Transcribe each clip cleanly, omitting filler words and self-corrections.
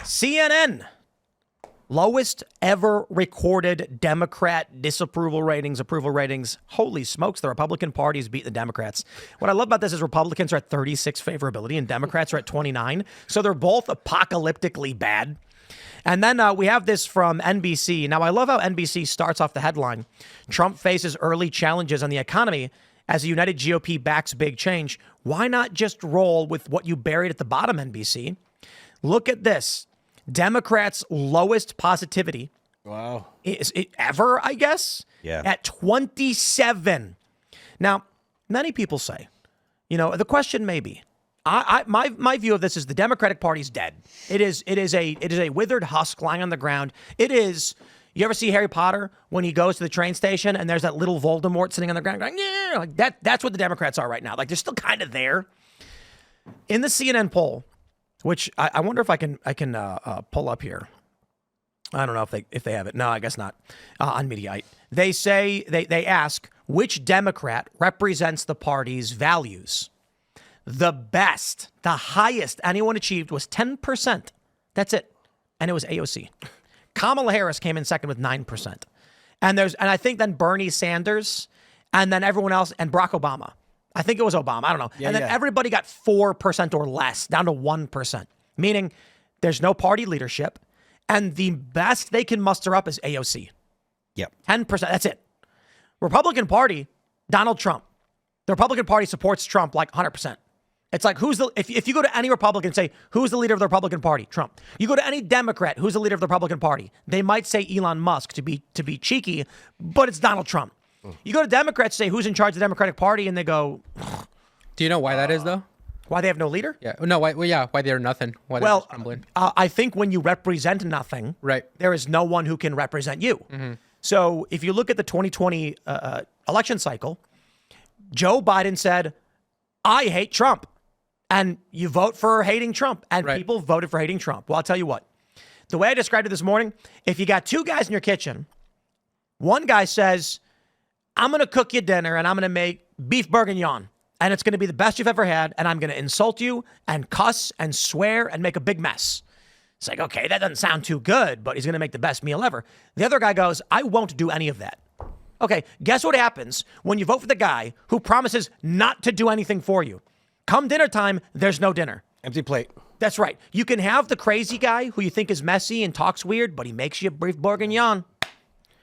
CNN. Lowest ever recorded Democrat disapproval ratings, approval ratings. Holy smokes, the Republican Party's beat the Democrats. What I love about this is Republicans are at 36 favorability and Democrats are at 29. So they're both apocalyptically bad. And then we have this from NBC. Now, I love how NBC starts off the headline. Trump faces early challenges on the economy as the United GOP backs big change. Why not just roll with what you buried at the bottom, NBC? Look at this. Democrats' lowest positivity. Wow. Is it ever, I guess? Yeah. At 27. Now, many people say, the question may be, my view of this is the Democratic Party's dead. It is a withered husk lying on the ground. It is. You ever see Harry Potter when he goes to the train station and there's that little Voldemort sitting on the ground going, yeah, like that? That's what the Democrats are right now. Like they're still kind of there. In the CNN poll, which I wonder if I can pull up here. I don't know if they have it. No, I guess not. On Mediaite, they say they ask which Democrat represents the party's values. The best, the highest anyone achieved was 10%. That's it, and it was AOC. Kamala Harris came in second with 9%, and I think then Bernie Sanders, and then everyone else, and Barack Obama. I think it was Obama. I don't know. And then everybody got 4% or less, down to 1%, meaning there's no party leadership. And the best they can muster up is AOC. Yep. 10%. That's it. Republican Party, Donald Trump. The Republican Party supports Trump like 100%. It's like, if you go to any Republican and say, who's the leader of the Republican Party? Trump. You go to any Democrat, who's the leader of the Republican Party? They might say Elon Musk to be cheeky, but it's Donald Trump. You go to Democrats, say who's in charge of the Democratic Party, and they go. Do you know why that is, though? Why they have no leader? Yeah. No. Why? Well, yeah. Why they're nothing? Why they're just crumbling? I think when you represent nothing, right, there is no one who can represent you. Mm-hmm. So if you look at the 2020 election cycle, Joe Biden said, "I hate Trump," and you vote for hating Trump, and people voted for hating Trump. Well, I'll tell you what. The way I described it this morning, if you got two guys in your kitchen, one guy says, I'm going to cook you dinner and I'm going to make beef bourguignon and it's going to be the best you've ever had. And I'm going to insult you and cuss and swear and make a big mess. It's like, okay, that doesn't sound too good, but he's going to make the best meal ever. The other guy goes, I won't do any of that. Okay, guess what happens when you vote for the guy who promises not to do anything for you? Come dinner time, there's no dinner. Empty plate. That's right. You can have the crazy guy who you think is messy and talks weird, but he makes you a beef bourguignon.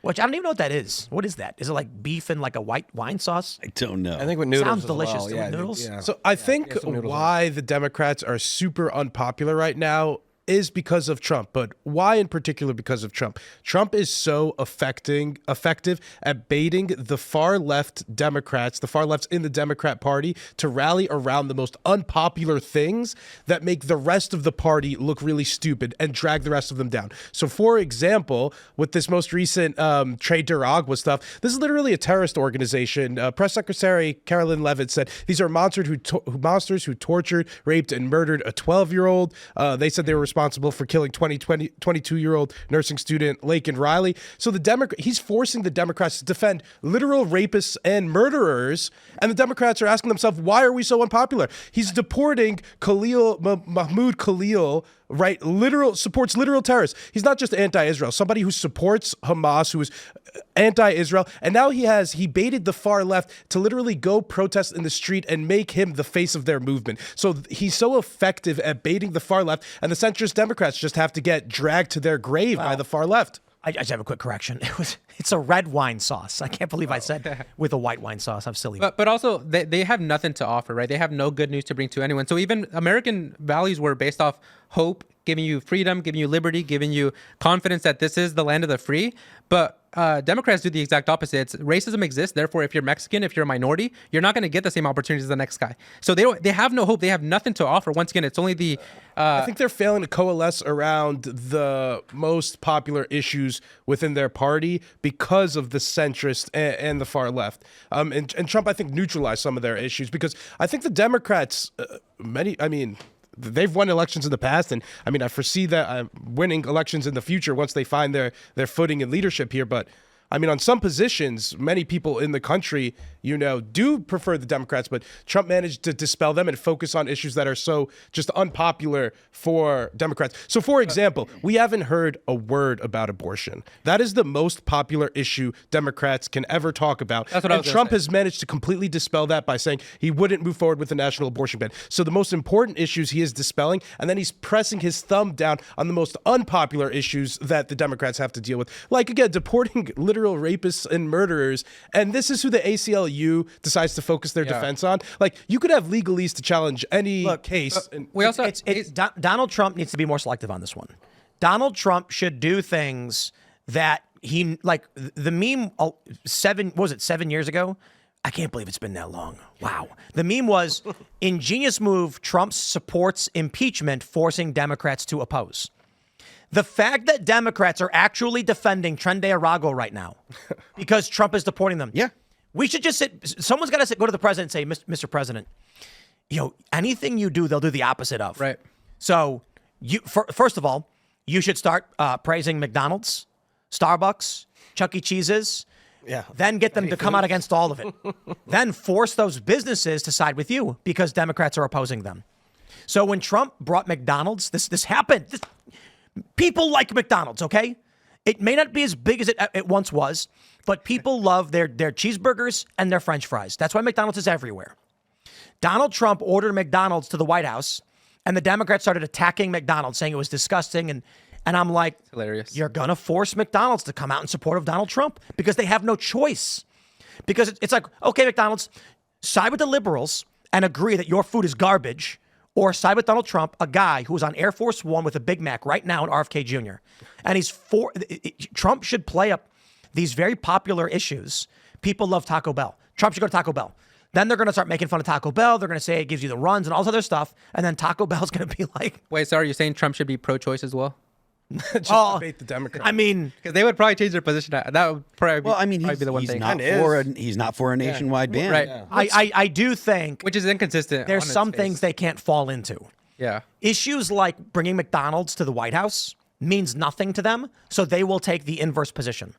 Which I don't even know what that is. What is that? Is it like beef and like a white wine sauce? I don't know. I think with noodles. Sounds delicious. Well. Yeah, with noodles? Yeah. So I think why the Democrats are super unpopular right now is because of Trump, but why in particular because of Trump? Trump is so effective at baiting the far left Democrats, the far lefts in the Democrat Party, to rally around the most unpopular things that make the rest of the party look really stupid and drag the rest of them down. So for example, with this most recent Trey Duragua stuff, this is literally a terrorist organization. Press Secretary Carolyn Levitt said these are monsters who tortured, raped, and murdered a 12-year-old. They said they were responsible for killing 22-year-old nursing student Laken Riley. So he's forcing the Democrats to defend literal rapists and murderers, and the Democrats are asking themselves, why are we so unpopular? He's deporting Mahmoud Khalil, right? Supports literal terrorists. He's not just anti-Israel, somebody who supports Hamas, who is anti-Israel, and now he baited the far left to literally go protest in the street and make him the face of their movement. So he's so effective at baiting the far left, and the centrist Democrats just have to get dragged to their grave by the far left. I just have a quick correction. It's a red wine sauce. I can't believe I said with a white wine sauce. I'm silly. But also they have nothing to offer, right? They have no good news to bring to anyone. So even American values were based off hope, giving you freedom, giving you liberty, giving you confidence that this is the land of the free. But Democrats do the exact opposite. Racism exists. Therefore, if you're Mexican, if you're a minority, you're not going to get the same opportunities as the next guy. So they have no hope. They have nothing to offer. Once again, it's only the... I think they're failing to coalesce around the most popular issues within their party because of the centrist and the far left. And Trump, I think, neutralized some of their issues because I think the Democrats, they've won elections in the past, and I foresee that winning elections in the future once they find their footing in leadership here. But I mean, on some positions, many people in the country, do prefer the Democrats, but Trump managed to dispel them and focus on issues that are so just unpopular for Democrats. So, for example, we haven't heard a word about abortion. That is the most popular issue Democrats can ever talk about. That's what I was and gonna Trump say. has managed to completely dispel that by saying he wouldn't move forward with the national abortion ban. So the most important issues he is dispelling, and then he's pressing his thumb down on the most unpopular issues that the Democrats have to deal with. Like, again, deporting literal rapists and murderers. And this is who the ACLU decides to focus their defense on. Like, you could have legalese to challenge any case. We also Donald Trump needs to be more selective on this one. Donald Trump should do things that he, like the meme 7 years ago? I can't believe it's been that long. Wow. The meme was, ingenious move, Trump supports impeachment, forcing Democrats to oppose. The fact that Democrats are actually defending Trende Arago right now because Trump is deporting them. Yeah. We should just someone's got to go to the president and say, Mr. President, anything you do, they'll do the opposite of. Right. So first of all, you should start praising McDonald's, Starbucks, Chuck E. Cheese's. Yeah. Then get them to come out against all of it. Then force those businesses to side with you because Democrats are opposing them. So when Trump brought McDonald's, this happened. People like McDonald's, okay? It may not be as big as it once was, but people love their cheeseburgers and their French fries. That's why McDonald's is everywhere. Donald Trump ordered McDonald's to the White House, and the Democrats started attacking McDonald's, saying it was disgusting. And I'm like, hilarious. You're going to force McDonald's to come out in support of Donald Trump because they have no choice. Because it's like, okay, McDonald's, side with the liberals and agree that your food is garbage, or side with Donald Trump, a guy who is on Air Force One with a Big Mac right now in RFK Jr. And Trump should play up these very popular issues. People love Taco Bell. Trump should go to Taco Bell. Then they're going to start making fun of Taco Bell. They're going to say it gives you the runs and all this other stuff. And then Taco Bell's going to be like... Wait, so are you saying Trump should be pro-choice as well? Just debate the Democrats. I mean... Because they would probably change their position. That would probably be the one thing. He's not for a nationwide ban. Right. Yeah. I do think... Which is inconsistent. There's some things they can't fall into. Yeah. Issues like bringing McDonald's to the White House means nothing to them, so they will take the inverse position.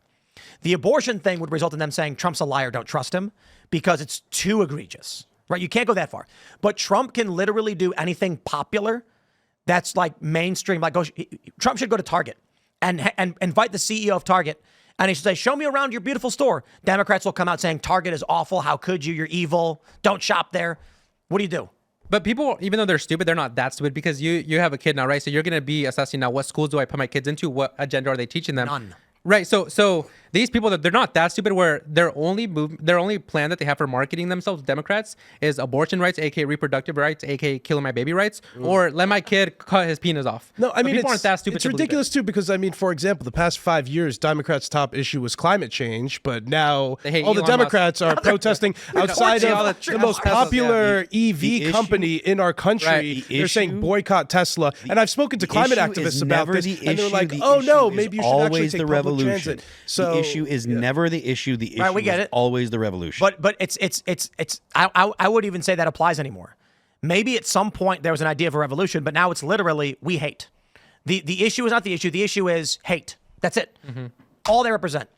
The abortion thing would result in them saying Trump's a liar, don't trust him, because it's too egregious, right? You can't go that far. But Trump can literally do anything popular that's like mainstream. Like Trump should go to Target and invite the CEO of Target, and he should say, show me around your beautiful store. Democrats will come out saying Target is awful. How could you? You're evil. Don't shop there. What do you do? But people, even though they're stupid, they're not that stupid because you have a kid now, right? So you're going to be assessing now what schools do I put my kids into? What agenda are they teaching them? None. Right. So these people, they're not that stupid where their only plan that they have for marketing themselves, Democrats, is abortion rights, aka reproductive rights, aka killing my baby rights, or let my kid cut his penis off. No, I mean, people aren't that stupid. It's ridiculous too because I mean, for example, the past 5 years, Democrats' top issue was climate change, but now all the Elon Democrats are protesting outside of the most popular EV company in our country. Right. They're saying boycott Tesla, and I've spoken to climate activists about this, and they're like, The "Oh no, issue maybe you is should actually always take the public revolution. transit." So the issue is never the issue. The issue we get is it. always the revolution. But it's I would even say that applies anymore. Maybe at some point there was an idea of a revolution, but now it's literally we hate. The issue is not the issue. The issue is hate. That's it. Mm-hmm. All they represent.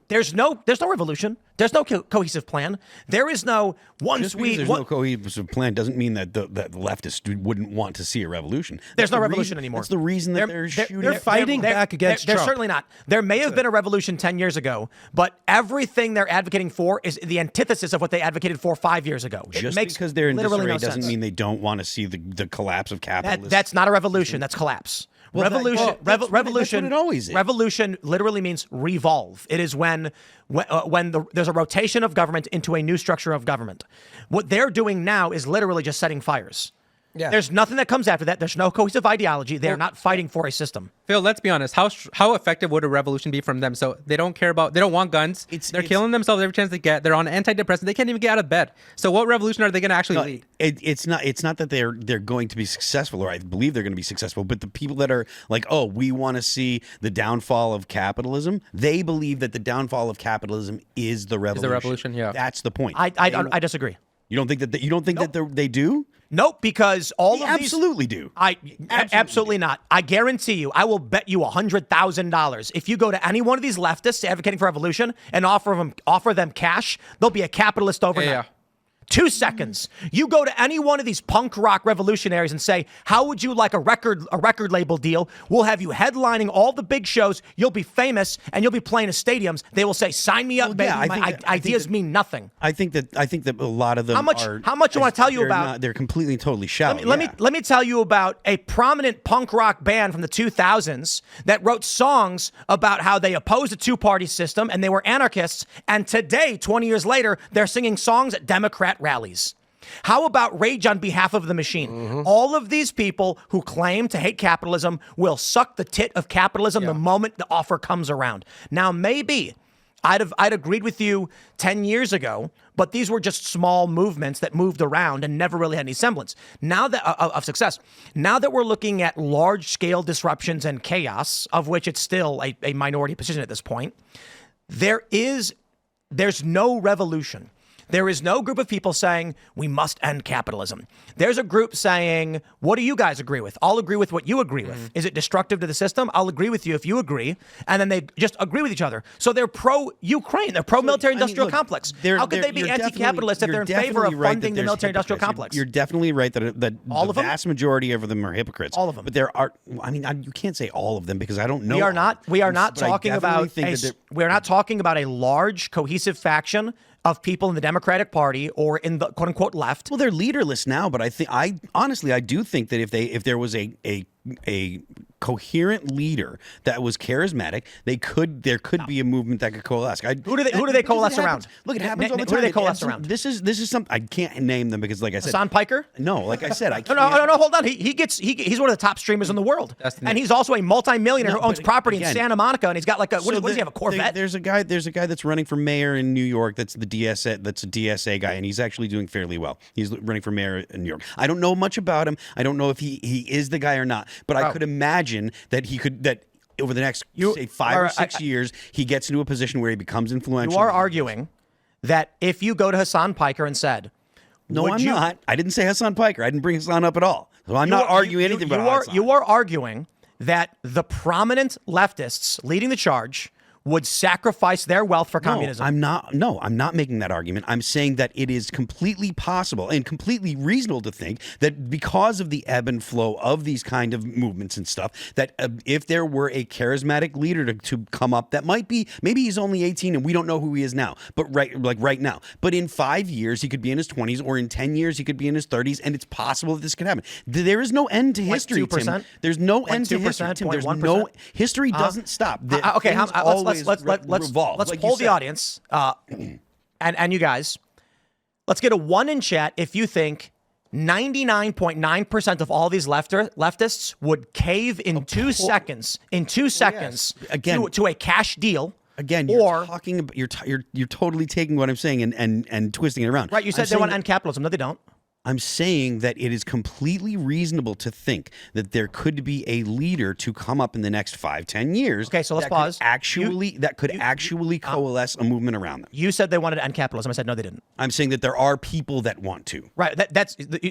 There's no revolution. There's no cohesive plan. There is no Just because there's no cohesive plan doesn't mean that the leftists wouldn't want to see a revolution. There's no revolution anymore. That's the reason that they're shooting. They're fighting back against They're Trump. certainly not. There may have been a revolution 10 years ago, but everything they're advocating for is the antithesis of what they advocated for 5 years ago. Just makes because they're in literally disarray no doesn't sense. mean they don't want to see the collapse of capitalism. That's not a revolution. That's collapse. Revolution. That's what it always is. Revolution literally means revolve. It is when there's a rotation of government into a new structure of government. What they're doing now is literally just setting fires. Yeah. There's nothing that comes after that. There's no cohesive ideology. They're not fighting for a system. Phil, let's be honest. How effective would a revolution be from them? So they don't want guns. They're killing themselves every chance they get. They're on antidepressants. They can't even get out of bed. So what revolution are they going to actually lead? It's not that they're going to be successful, or I believe they're going to be successful, but the people that are like, oh, we want to see the downfall of capitalism, they believe that the downfall of capitalism is the revolution. revolution, yeah. That's the point. I disagree. You don't think that they do? Nope, because all They of these absolutely do. Absolutely not. I guarantee you, I will bet you $100,000 if you go to any one of these leftists advocating for revolution and offer them cash, they'll be a capitalist overnight. Yeah. 2 seconds. You go to any one of these punk rock revolutionaries and say, how would you like a record label deal? We'll have you headlining all the big shows. You'll be famous and you'll be playing in stadiums. They will say, sign me up, baby. My ideas mean nothing. I think that a lot of them How much I want to tell you about? They're completely and totally shallow. Let me tell you about a prominent punk rock band from the 2000s that wrote songs about how they opposed a two-party system and they were anarchists. And today, 20 years later, they're singing songs at Democrat rallies. How about Rage on Behalf of the Machine? All of these people who claim to hate capitalism will suck the tit of capitalism the moment the offer comes around. Now, maybe I'd agreed with you 10 years ago, but these were just small movements that moved around and never really had any semblance. Now that of success, now that we're looking at large-scale disruptions and chaos, of which it's still a minority position at this point, there's no revolution. There is no group of people saying we must end capitalism. There's a group saying, what do you guys agree with? I'll agree with what you agree with. Is it destructive to the system? I'll agree with you if you agree. And then they just agree with each other. So they're pro-Ukraine. They're pro-military industrial complex. How could they be anti-capitalist if they're in favor of funding the military industrial complex? You're definitely right that the vast majority of them are hypocrites. All of them. But there are, you can't say all of them because I don't know. We are not talking about a large cohesive faction of people in the Democratic Party or in the quote unquote left. Well, they're leaderless now, but I honestly do think that if there was a coherent leader that was charismatic, there could be a movement that could coalesce. Who do they coalesce around? Look, it happens all the time. Who do they coalesce around? This is something I can't name them because, like I said, Hassan Piker? No, like I said, I can't. No, hold on. He's one of the top streamers in the world, and he's also a multimillionaire who owns property in Santa Monica, and he's got like what does he have, a Corvette? There's a guy that's running for mayor in New York. That's the DSA. That's a DSA guy, and he's actually doing fairly well. He's running for mayor in New York. I don't know much about him. I don't know if he is the guy or not, but I could imagine that that over the next say 5 or 6 years, he gets into a position where he becomes influential. You are arguing that if you go to Hassan Piker and said, "No, I'm not. I didn't say Hassan Piker. I didn't bring Hassan up at all. So I'm not arguing anything about Hassan." You are arguing that the prominent leftists leading the charge would sacrifice their wealth for communism. I'm not making that argument. I'm saying that it is completely possible and completely reasonable to think that because of the ebb and flow of these kind of movements and stuff, that if there were a charismatic leader to come up, that maybe he's only 18 and we don't know who he is now, but right now. But in 5 years, he could be in his 20s, or in 10 years, he could be in his 30s, and it's possible that this could happen. There is no end to history, Tim. There's no end to history, Tim. There's no history doesn't stop. Okay, let's poll the audience and you guys. Let's get a 1 in chat if you think 99.9% of all these leftists would cave in 2 seconds. In 2 seconds, again, to a cash deal. Again, you're totally taking what I'm saying and twisting it around. Right, you said they want to end capitalism. No, they don't. I'm saying that it is completely reasonable to think that there could be a leader to come up in the next 5-10 years. Okay, so let's pause. That could actually coalesce a movement around them. You said they wanted to end capitalism. I said no, they didn't. I'm saying that there are people that want to. Right.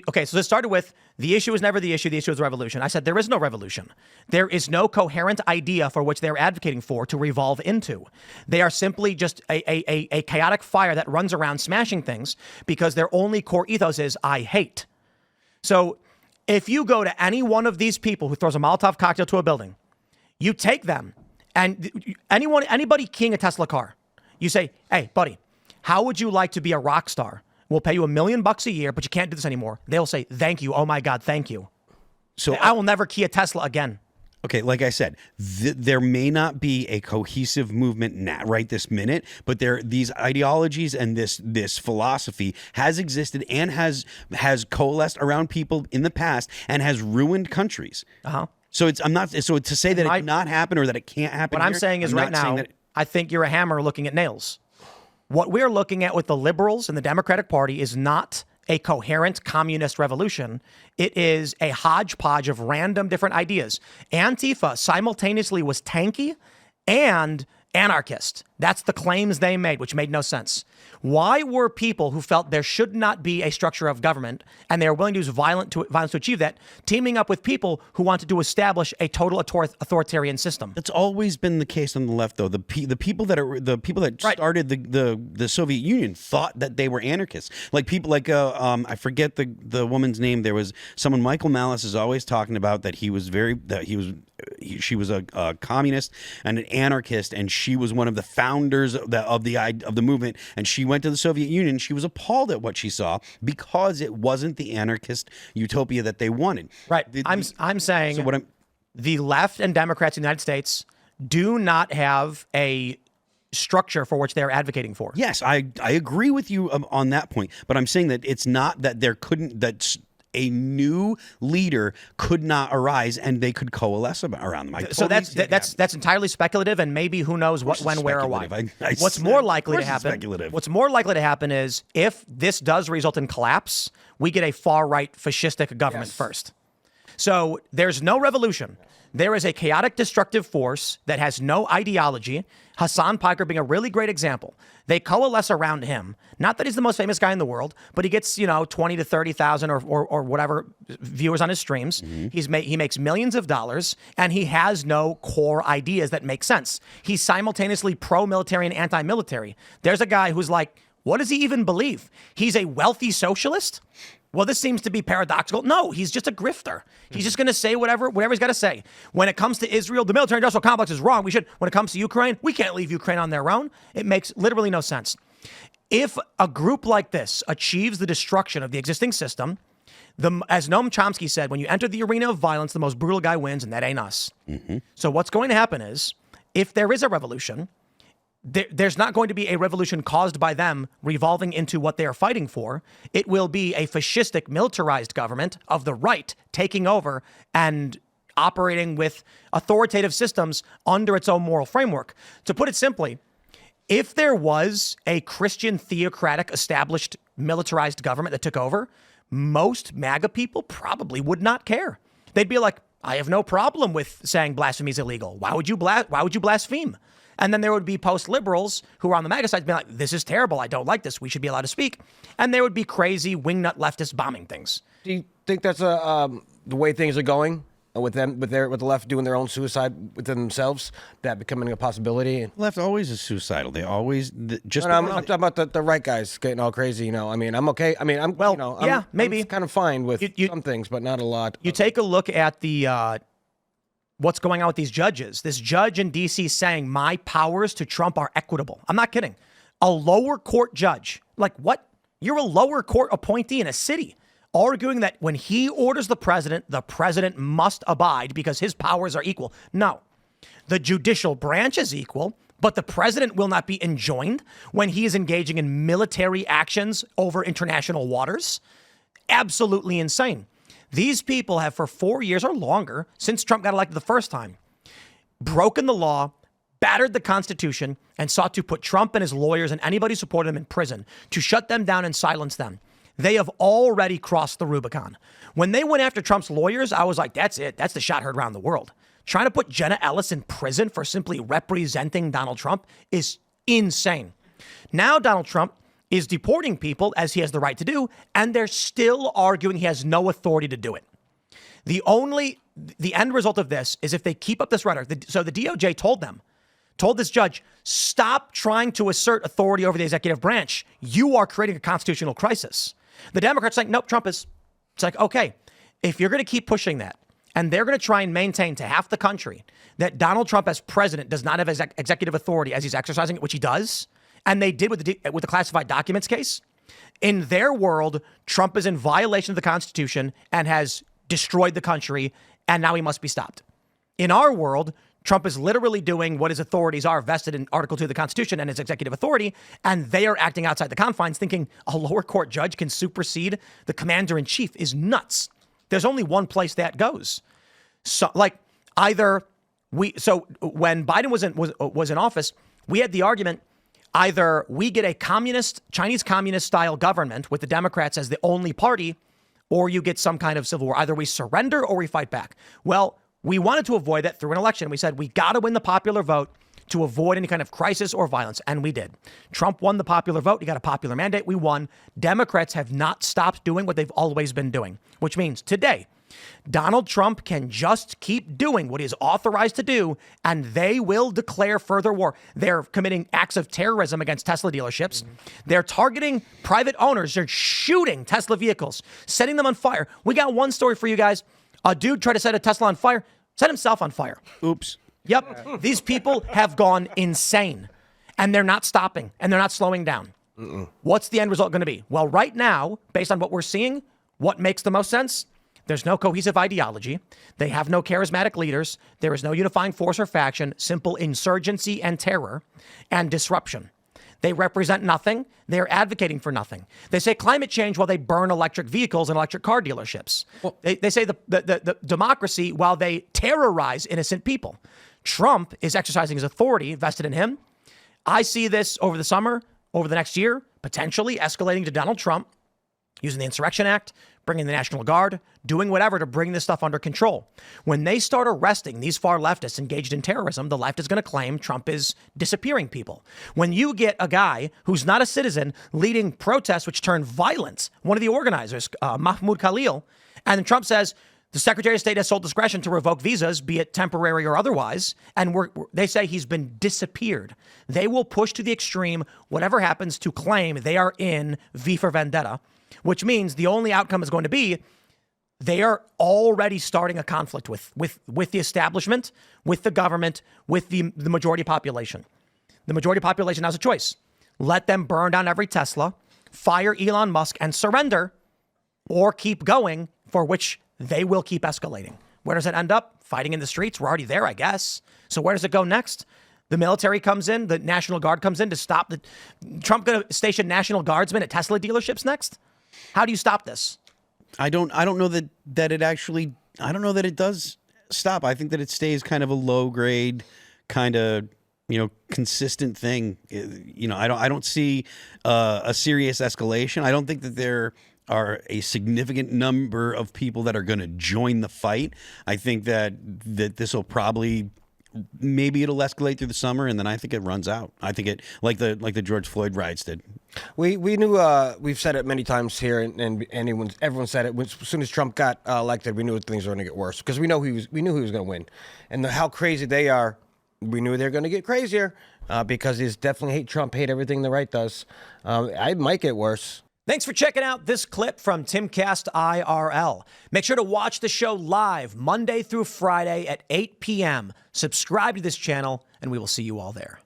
Okay. So this started with the issue is never the issue. The issue is the revolution. I said there is no revolution. There is no coherent idea for which they're advocating for to revolve into. They are simply just a chaotic fire that runs around smashing things because their only core ethos is I hate. So if you go to any one of these people who throws a Molotov cocktail to a building, you take them and anybody keying a Tesla car, you say, hey, buddy, how would you like to be a rock star? We'll pay you $1 million a year, but you can't do this anymore. They'll say, thank you. Oh my God, thank you. So I will never key a Tesla again. Okay, like I said, there may not be a cohesive movement right this minute, but these ideologies and this philosophy has existed and has coalesced around people in the past and has ruined countries. So to say that it cannot happen or that it can't happen. What I'm saying is right now, I think you're a hammer looking at nails. What we're looking at with the liberals and the Democratic Party is not a coherent communist revolution. It is a hodgepodge of random different ideas. Antifa simultaneously was tanky and anarchist. That's the claims they made, which made no sense. Why were people who felt there should not be a structure of government and they are willing to use violence to achieve that teaming up with people who wanted to establish a total authoritarian system? That's always been the case on the left, though. The people that started the Soviet Union thought that they were anarchists. Like people like I forget the woman's name. There was someone, Michael Malice is always talking about that she was a communist and an anarchist, and she was one of the founders of the movement. And she went to the Soviet Union. She was appalled at what she saw because it wasn't the anarchist utopia that they wanted. Right. I'm saying so the left and Democrats in the United States do not have a structure for which they're advocating for. Yes, I agree with you on that point. But I'm saying that it's not that a new leader could not arise and they could coalesce around them. So that's entirely speculative, and maybe who knows what, when, where, or why. What's more likely to happen is if this does result in collapse, we get a far-right fascistic government first. So there's no revolution. There is a chaotic, destructive force that has no ideology. Hassan Piker being a really great example. They coalesce around him. Not that he's the most famous guy in the world, but he gets 20 to 30,000 or whatever viewers on his streams. Mm-hmm. He makes millions of dollars, and he has no core ideas that make sense. He's simultaneously pro-military and anti-military. There's a guy who's like, what does he even believe? He's a wealthy socialist? Well, this seems to be paradoxical. No, he's just a grifter. He's just going to say whatever he's got to say. When it comes to Israel, the military-industrial complex is wrong. When it comes to Ukraine, we can't leave Ukraine on their own. It makes literally no sense. If a group like this achieves the destruction of the existing system, as Noam Chomsky said, when you enter the arena of violence, the most brutal guy wins, and that ain't us. Mm-hmm. So what's going to happen is, if there is a revolution, there's not going to be a revolution caused by them revolving into what they are fighting for. It will be a fascistic, militarized government of the right taking over and operating with authoritative systems under its own moral framework. To put it simply, if there was a Christian theocratic established militarized government that took over, most MAGA people probably would not care. They'd be like, I have no problem with saying blasphemy is illegal. Why would you blaspheme? And then there would be post-liberals who are on the MAGA side being like, this is terrible. I don't like this. We should be allowed to speak. And there would be crazy wingnut leftists bombing things. Do you think that's the way things are going with them, with the left doing their own suicide within themselves, that becoming a possibility? The left always is suicidal. They always just. I'm talking about the right guys getting all crazy. I mean, I'm okay. I mean, maybe I'm kind of fine with some things, but not a lot. You take a look at the. What's going on with these judges? This judge in D.C. saying my powers to Trump are equitable. I'm not kidding. A lower court judge. Like what? You're a lower court appointee in a city arguing that when he orders the president must abide because his powers are equal. No. The judicial branch is equal, but the president will not be enjoined when he is engaging in military actions over international waters. Absolutely insane. These people have for 4 years or longer, since Trump got elected the first time, broken the law, battered the Constitution, and sought to put Trump and his lawyers and anybody who supported him in prison to shut them down and silence them. They have already crossed the Rubicon. When they went after Trump's lawyers, I was like, that's it. That's the shot heard around the world. Trying to put Jenna Ellis in prison for simply representing Donald Trump is insane. Now Donald Trump is deporting people, as he has the right to do, and they're still arguing he has no authority to do it. The end result of this is if they keep up this rhetoric. So the DOJ told this judge, stop trying to assert authority over the executive branch. You are creating a constitutional crisis. The Democrats are like, nope, Trump is. It's like, okay, if you're going to keep pushing that, and they're going to try and maintain to half the country that Donald Trump as president does not have executive authority as he's exercising it, which he does, and they did with the classified documents case. In their world, Trump is in violation of the Constitution and has destroyed the country, and now he must be stopped. In our world, Trump is literally doing what his authorities are vested in Article 2 of the Constitution and his executive authority, and they are acting outside the confines, thinking a lower court judge can supersede the commander-in-chief is nuts. There's only one place that goes. So, when Biden was in office, we had the argument. Either we get a Chinese communist style government with the Democrats as the only party, or you get some kind of civil war. Either we surrender or we fight back. Well, we wanted to avoid that through an election. We said we got to win the popular vote to avoid any kind of crisis or violence, and we did. Trump won the popular vote. He got a popular mandate. We won. Democrats have not stopped doing what they've always been doing, which means today, Donald Trump can just keep doing what he's authorized to do, and they will declare further war. They're committing acts of terrorism against Tesla dealerships. They're targeting private owners. They're shooting Tesla vehicles, setting them on fire. We got one story for you guys. A dude tried to set a Tesla on fire, set himself on fire. Oops. Yep. These people have gone insane, and they're not stopping, and they're not slowing down. What's the end result going to be? Well, right now, based on what we're seeing, what makes the most sense? There's no cohesive ideology. They have no charismatic leaders. There is no unifying force or faction, simple insurgency and terror and disruption. They represent nothing. They're advocating for nothing. They say climate change while they burn electric vehicles and electric car dealerships. Well, they say the democracy while they terrorize innocent people. Trump is exercising his authority vested in him. I see this over the summer, over the next year, potentially escalating to Donald Trump using the Insurrection Act, bringing the National Guard, doing whatever to bring this stuff under control. When they start arresting these far leftists engaged in terrorism, the left is going to claim Trump is disappearing people. When you get a guy who's not a citizen leading protests which turn violent, one of the organizers, Mahmoud Khalil, and then Trump says, the Secretary of State has sole discretion to revoke visas, be it temporary or otherwise, and they say he's been disappeared. They will push to the extreme whatever happens to claim they are in V for Vendetta, which means the only outcome is going to be they are already starting a conflict with the establishment, with the government, with the majority population. The majority population has a choice. Let them burn down every Tesla, fire Elon Musk, and surrender, or keep going, for which they will keep escalating. Where does it end up? Fighting in the streets? We're already there, I guess. So where does it go next? The military comes in, the National Guard comes in to stop the Trump going to station National Guardsmen at Tesla dealerships next? How do you stop this? I don't know that it actually, I don't know that it does stop. I think that it stays kind of a low grade, kind of, consistent thing. I don't see a serious escalation. I don't think that there are a significant number of people that are going to join the fight. I think that this will probably, maybe it'll escalate through the summer, and then I think it runs out. I think it like the George Floyd riots did. We knew, we've said it many times here, and everyone said it. As soon as Trump got elected, we knew things were going to get worse because we knew he was going to win, and how crazy they are. We knew they're going to get crazier because they definitely hate Trump, hate everything the right does. I might get worse. Thanks for checking out this clip from Timcast IRL. Make sure to watch the show live Monday through Friday at 8 p.m. Subscribe to this channel, and we will see you all there.